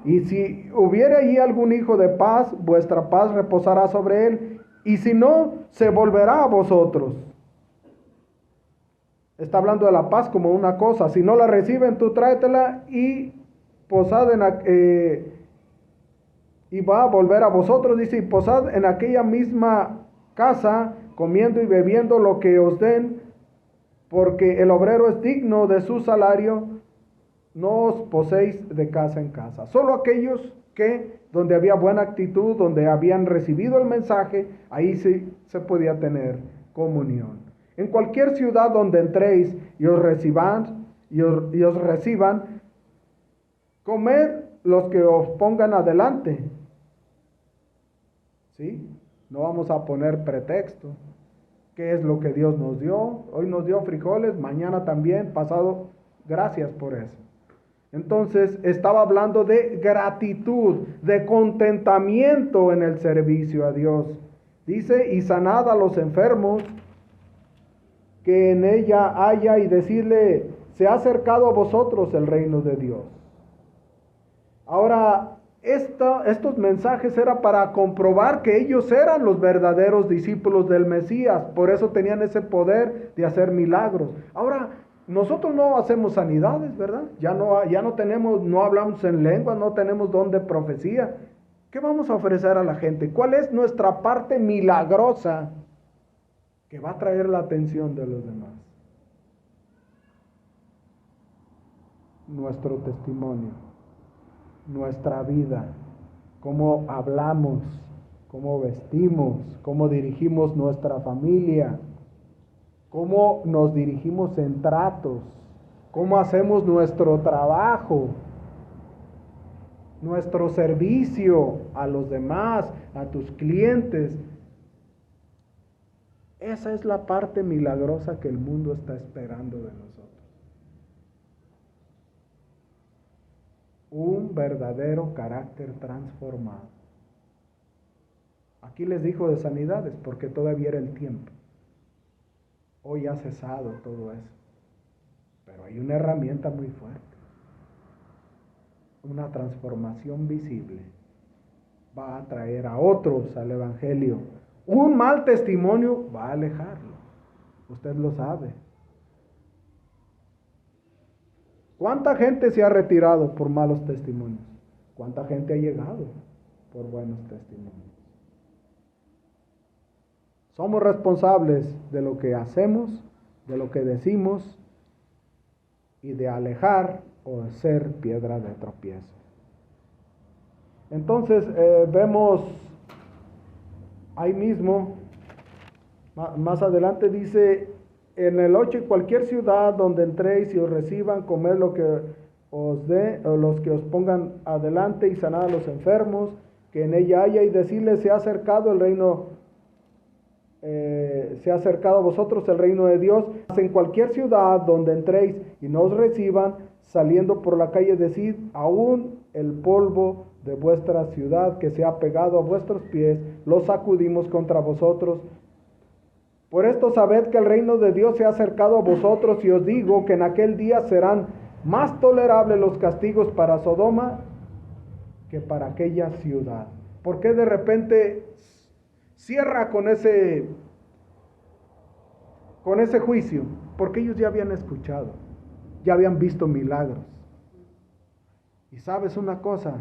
Y si hubiera allí algún hijo de paz, vuestra paz reposará sobre él, y si no, se volverá a vosotros. Está hablando de la paz como una cosa. Si no la reciben, tú tráetela y posad y va a volver a vosotros. Dice, y posad en aquella misma casa, comiendo y bebiendo lo que os den, porque el obrero es digno de su salario. No os poséis de casa en casa. Solo aquellos que, donde había buena actitud, donde habían recibido el mensaje, ahí sí se podía tener comunión. En cualquier ciudad donde entréis y os reciban, comed los que os pongan adelante. ¿Sí? No vamos a poner pretexto. ¿Qué es lo que Dios nos dio? Hoy nos dio frijoles, mañana también, pasado, gracias por eso. Entonces estaba hablando de gratitud, de contentamiento en el servicio a Dios. Dice, y sanad a los enfermos que en ella haya, y decirle, se ha acercado a vosotros el reino de Dios. Ahora, estos mensajes eran para comprobar que ellos eran los verdaderos discípulos del Mesías, por eso tenían ese poder de hacer milagros. Ahora, nosotros no hacemos sanidades, ¿verdad? Ya no tenemos, no hablamos en lengua, no tenemos don de profecía. ¿Qué vamos a ofrecer a la gente? ¿Cuál es nuestra parte milagrosa que va a traer la atención de los demás? Nuestro testimonio, nuestra vida, cómo hablamos, cómo vestimos, cómo dirigimos nuestra familia, cómo nos dirigimos en tratos, cómo hacemos nuestro trabajo, nuestro servicio a los demás, a tus clientes. Esa es la parte milagrosa que el mundo está esperando de nosotros. Un verdadero carácter transformado. Aquí les dijo de sanidades porque todavía era el tiempo. Hoy ha cesado todo eso. Pero hay una herramienta muy fuerte. Una transformación visible. Va a traer a otros al Evangelio. Un mal testimonio va a alejarlo. Usted lo sabe. ¿Cuánta gente se ha retirado por malos testimonios? ¿Cuánta gente ha llegado por buenos testimonios? Somos responsables de lo que hacemos, de lo que decimos y de alejar o de ser piedra de tropiezo. Entonces vemos ahí mismo, más adelante dice, en el 8, cualquier ciudad donde entréis y os reciban, comed lo que os dé, o los que os pongan adelante, y sanad a los enfermos, que en ella haya, y decirles, se ha acercado el reino, se ha acercado a vosotros el reino de Dios. En cualquier ciudad donde entréis y no os reciban, saliendo por la calle, decid, aún el polvo de vuestra ciudad que se ha pegado a vuestros pies, lo sacudimos contra vosotros. Por esto sabed que el reino de Dios se ha acercado a vosotros, y os digo que en aquel día serán más tolerables los castigos para Sodoma que para aquella ciudad. ¿Por qué de repente cierra con ese juicio? Porque ellos ya habían escuchado, ya habían visto milagros. Y sabes una cosa,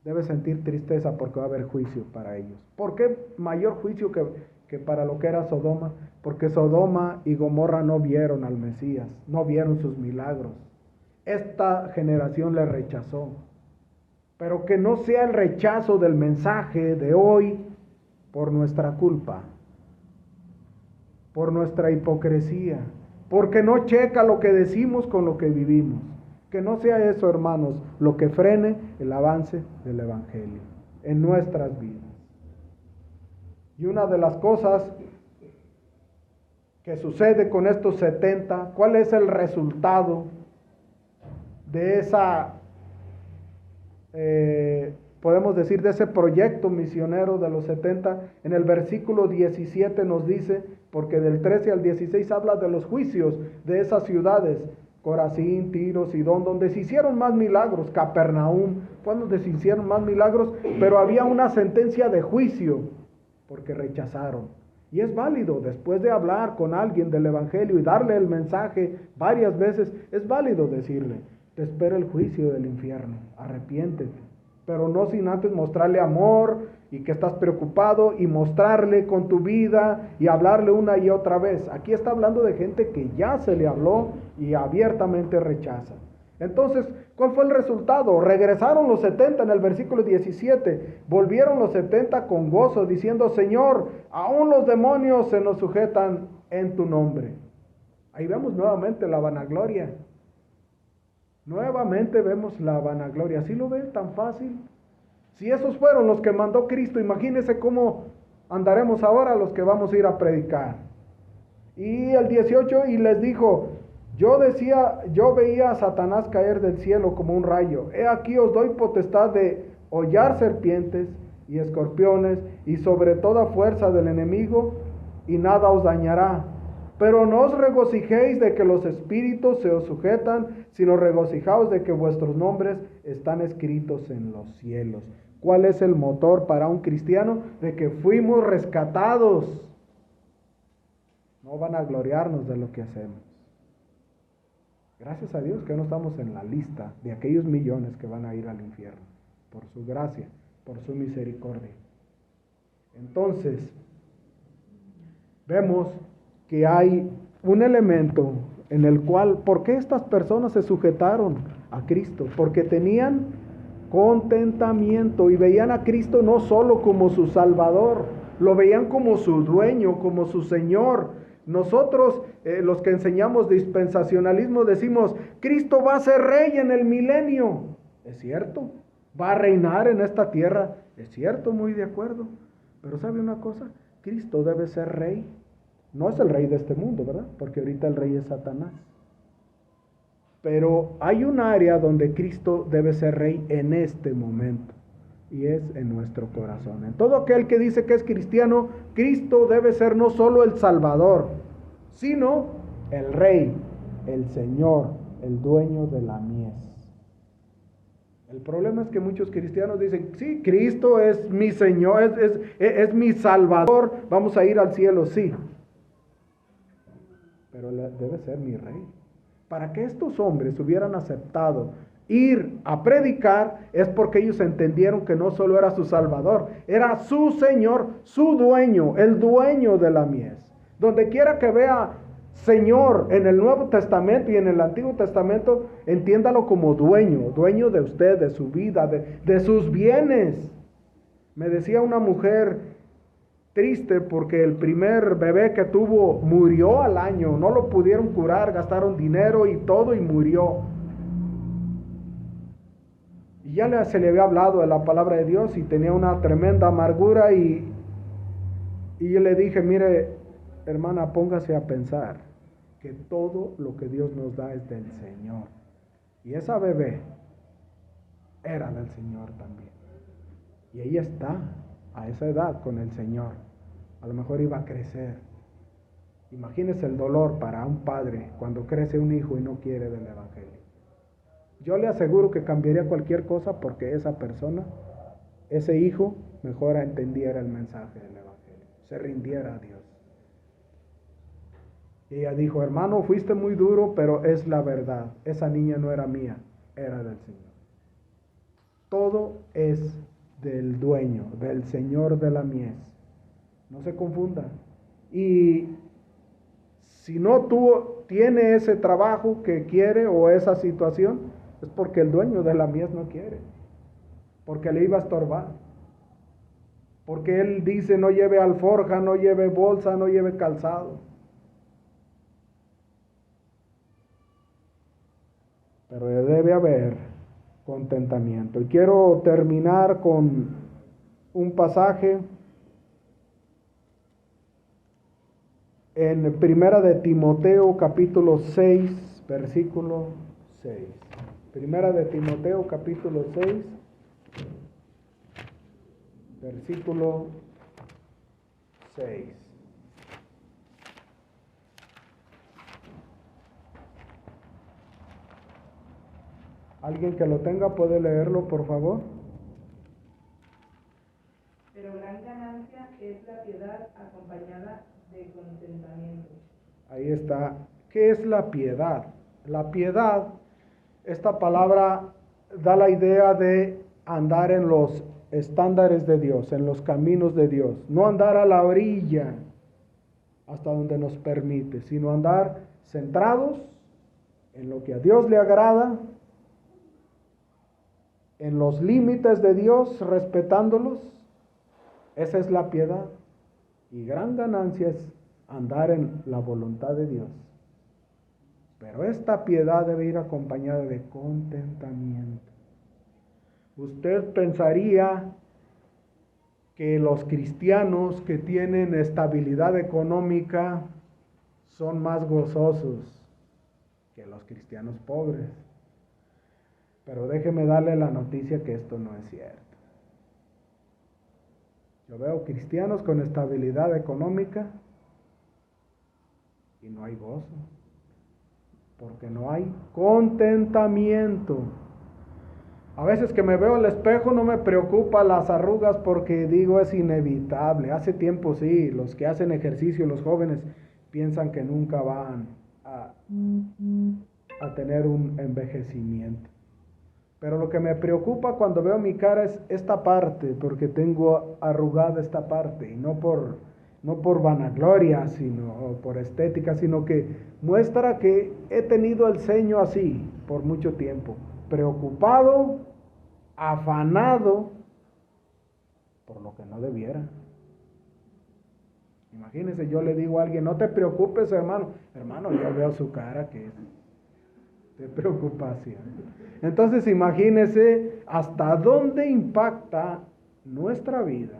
debes sentir tristeza porque va a haber juicio para ellos. ¿Por qué mayor juicio que para lo que era Sodoma? Porque Sodoma y Gomorra no vieron al Mesías, no vieron sus milagros. Esta generación le rechazó. Pero que no sea el rechazo del mensaje de hoy por nuestra culpa, por nuestra hipocresía, porque no checa lo que decimos con lo que vivimos. Que no sea eso, hermanos, lo que frene el avance del Evangelio en nuestras vidas. Y una de las cosas que sucede con estos 70, ¿cuál es el resultado de esa, podemos decir, de ese proyecto misionero de los 70? En el versículo 17 nos dice, porque del 13 al 16 habla de los juicios de esas ciudades, Corazín, Tiro, Sidón, donde se hicieron más milagros. Capernaum fue donde se hicieron más milagros, pero había una sentencia de juicio porque rechazaron. Y es válido, después de hablar con alguien del Evangelio y darle el mensaje varias veces, es válido decirle, te espera el juicio del infierno, arrepiéntete. Pero no sin antes mostrarle amor y que estás preocupado, y mostrarle con tu vida y hablarle una y otra vez. Aquí está hablando de gente que ya se le habló y abiertamente rechaza. Entonces, ¿cuál fue el resultado? Regresaron los 70 en el versículo 17. Volvieron los 70 con gozo, diciendo, Señor, aún los demonios se nos sujetan en tu nombre. Ahí vemos nuevamente la vanagloria. Nuevamente vemos la vanagloria. ¿Sí lo ven tan fácil? Si esos fueron los que mandó Cristo, imagínense cómo andaremos ahora los que vamos a ir a predicar. Y el 18, y les dijo, yo veía a Satanás caer del cielo como un rayo. He aquí os doy potestad de hollar serpientes y escorpiones y sobre toda fuerza del enemigo, y nada os dañará. Pero no os regocijéis de que los espíritus se os sujetan, sino regocijaos de que vuestros nombres están escritos en los cielos. ¿Cuál es el motor para un cristiano? De que fuimos rescatados. No van a gloriarnos de lo que hacemos. Gracias a Dios que no estamos en la lista de aquellos millones que van a ir al infierno, por su gracia, por su misericordia. Entonces, vemos que hay un elemento en el cual, ¿por qué estas personas se sujetaron a Cristo? Porque tenían contentamiento y veían a Cristo no solo como su Salvador, lo veían como su dueño, como su Señor. Nosotros, los que enseñamos dispensacionalismo, decimos, Cristo va a ser rey en el milenio. ¿Es cierto? ¿Va a reinar en esta tierra? Es cierto, muy de acuerdo. Pero ¿sabe una cosa? Cristo debe ser rey. No es el rey de este mundo, ¿verdad? Porque ahorita el rey es Satanás. Pero hay un área donde Cristo debe ser rey en este momento, y es en nuestro corazón. En todo aquel que dice que es cristiano, Cristo debe ser no solo el Salvador, sino el Rey, el Señor, el dueño de la mies. El problema es que muchos cristianos dicen, sí, Cristo es mi Señor, es mi Salvador, vamos a ir al cielo, sí. Pero debe ser mi Rey. Para que estos hombres hubieran aceptado ir a predicar, es porque ellos entendieron que no solo era su Salvador, era su Señor, su dueño, el dueño de la mies. Donde quiera que vea Señor en el Nuevo Testamento y en el Antiguo Testamento, entiéndalo como dueño, dueño de usted, de su vida, de sus bienes. Me decía una mujer triste porque el primer bebé que tuvo murió al año, no lo pudieron curar, gastaron dinero y todo y murió. Y ya se le había hablado de la palabra de Dios y tenía una tremenda amargura y yo le dije, mire, hermana, póngase a pensar que todo lo que Dios nos da es del Señor. Y esa bebé era del Señor también. Y ella está a esa edad con el Señor. A lo mejor iba a crecer. Imagínese el dolor para un padre cuando crece un hijo y no quiere del Evangelio. Yo le aseguro que cambiaría cualquier cosa porque esa persona, ese hijo, mejor entendiera el mensaje del Evangelio, se rindiera a Dios. Y ella dijo, hermano, fuiste muy duro, pero es la verdad. Esa niña no era mía, era del Señor. Todo es del dueño, del Señor de la mies. No se confunda. Y si no tiene ese trabajo que quiere o esa situación, es porque el dueño de la mies no quiere. Porque le iba a estorbar. Porque él dice, no lleve alforja, no lleve bolsa, no lleve calzado. Pero debe haber contentamiento. Y quiero terminar con un pasaje en Primera de Timoteo capítulo 6, versículo 6. Primera de Timoteo capítulo 6, versículo 6. ¿Alguien que lo tenga puede leerlo, por favor? Pero gran ganancia es la piedad acompañada de contentamiento. Ahí está. ¿Qué es la piedad? La piedad, esta palabra da la idea de andar en los estándares de Dios, en los caminos de Dios. No andar a la orilla hasta donde nos permite, sino andar centrados en lo que a Dios le agrada, en los límites de Dios, respetándolos. Esa es la piedad. Y gran ganancia es andar en la voluntad de Dios. Pero esta piedad debe ir acompañada de contentamiento. Usted pensaría que los cristianos que tienen estabilidad económica son más gozosos que los cristianos pobres. Pero déjeme darle la noticia que esto no es cierto. Yo veo cristianos con estabilidad económica y no hay gozo, porque no hay contentamiento. A veces que me veo al espejo no me preocupa las arrugas porque digo es inevitable. Hace tiempo sí, los que hacen ejercicio, los jóvenes, piensan que nunca van a tener un envejecimiento. Pero lo que me preocupa cuando veo mi cara es esta parte, porque tengo arrugada esta parte, y no por vanagloria, sino por estética, sino que muestra que he tenido el ceño así por mucho tiempo, preocupado, afanado por lo que no debiera. Imagínense, yo le digo a alguien, no te preocupes, hermano. Hermano, yo veo su cara que es de preocupación. Entonces imagínese hasta dónde impacta nuestra vida,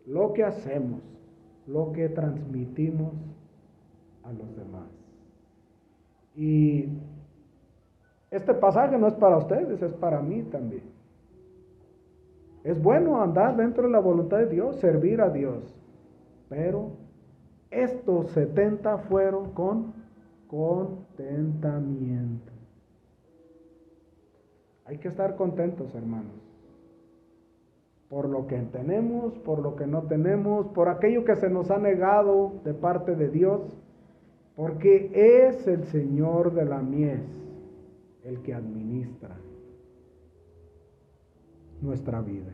lo que hacemos, lo que transmitimos a los demás. Y este pasaje no es para ustedes, es para mí también. Es bueno andar dentro de la voluntad de Dios, servir a Dios, pero estos 70 fueron con contentamiento. Hay que estar contentos, hermanos, por lo que tenemos, por lo que no tenemos, por aquello que se nos ha negado de parte de Dios, porque es el Señor de la mies el que administra nuestra vida.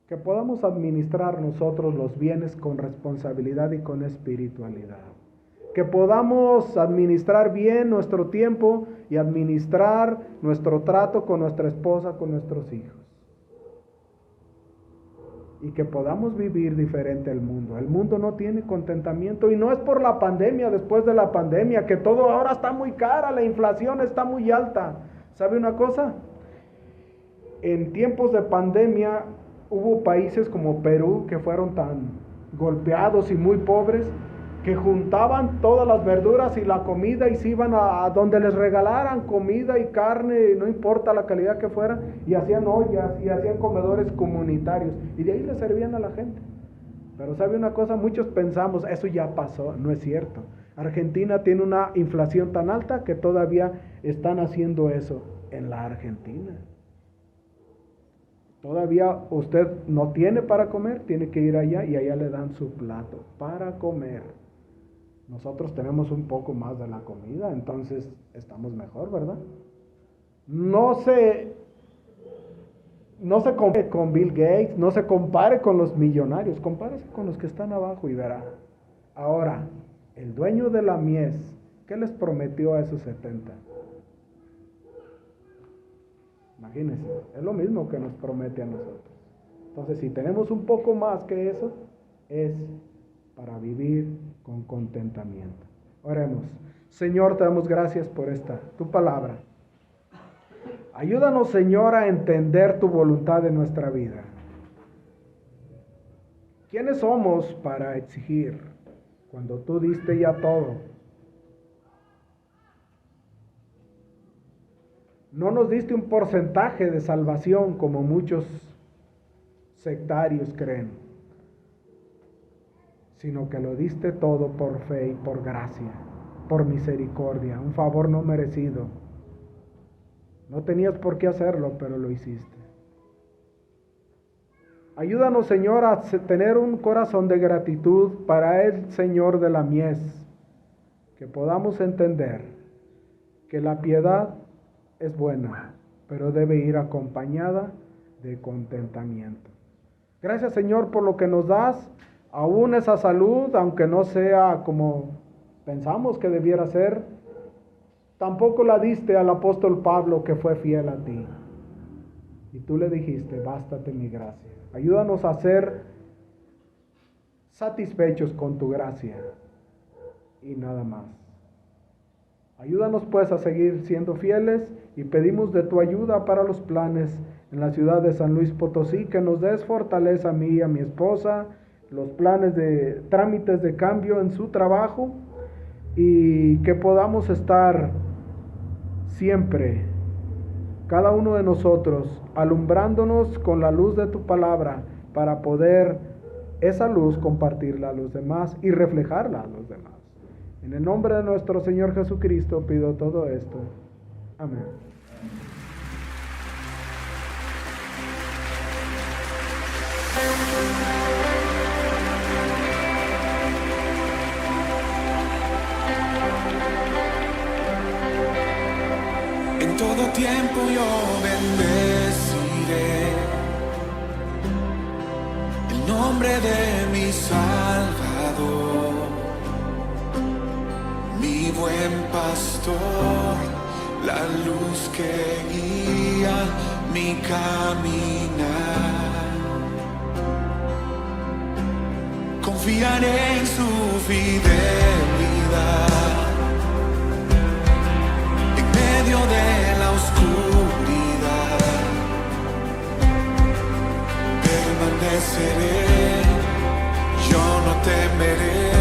Que podamos administrar nosotros los bienes con responsabilidad y con espiritualidad. Que podamos administrar bien nuestro tiempo y administrar nuestro trato con nuestra esposa, con nuestros hijos. Y que podamos vivir diferente al mundo. El mundo no tiene contentamiento y no es por la pandemia, después de la pandemia, que todo ahora está muy cara, la inflación está muy alta. ¿Sabe una cosa? En tiempos de pandemia hubo países como Perú que fueron tan golpeados y muy pobres que juntaban todas las verduras y la comida y se iban a donde les regalaran comida y carne, no importa la calidad que fuera, y hacían ollas y hacían comedores comunitarios y de ahí le servían a la gente. Pero ¿sabe una cosa? Muchos pensamos, eso ya pasó. No es cierto. Argentina tiene una inflación tan alta que todavía están haciendo eso en la Argentina. Todavía usted no tiene para comer, tiene que ir allá y allá le dan su plato para comer. Nosotros tenemos un poco más de la comida, entonces estamos mejor, ¿verdad? No se compare con Bill Gates, no se compare con los millonarios, compárese con los que están abajo y verá. Ahora, el dueño de la mies, ¿qué les prometió a esos 70? Imagínense, es lo mismo que nos promete a nosotros. Entonces, si tenemos un poco más que eso, es para vivir con contentamiento. Oremos. Señor, te damos gracias por tu palabra. Ayúdanos, Señor, a entender tu voluntad en nuestra vida. ¿Quiénes somos para exigir cuando tú diste ya todo? No nos diste un porcentaje de salvación como muchos sectarios creen, sino que lo diste todo por fe y por gracia, por misericordia, un favor no merecido. No tenías por qué hacerlo, pero lo hiciste. Ayúdanos, Señor, a tener un corazón de gratitud para el Señor de la mies, que podamos entender que la piedad es buena, pero debe ir acompañada de contentamiento. Gracias, Señor, por lo que nos das, aún esa salud, aunque no sea como pensamos que debiera ser. Tampoco la diste al apóstol Pablo, que fue fiel a ti. Y tú le dijiste, bástate mi gracia. Ayúdanos a ser satisfechos con tu gracia y nada más. Ayúdanos pues a seguir siendo fieles y pedimos de tu ayuda para los planes en la ciudad de San Luis Potosí, que nos des fortaleza a mí y a mi esposa, los planes de trámites de cambio en su trabajo y que podamos estar siempre, cada uno de nosotros, alumbrándonos con la luz de tu palabra para poder esa luz compartirla a los demás y reflejarla a los demás. En el nombre de nuestro Señor Jesucristo pido todo esto. Amén. En todo tiempo yo bendeciré el nombre de mi Salvador, mi buen pastor, la luz que guía mi caminar. Confiaré en su fidelidad en medio de la oscuridad. Permaneceré, yo no temeré.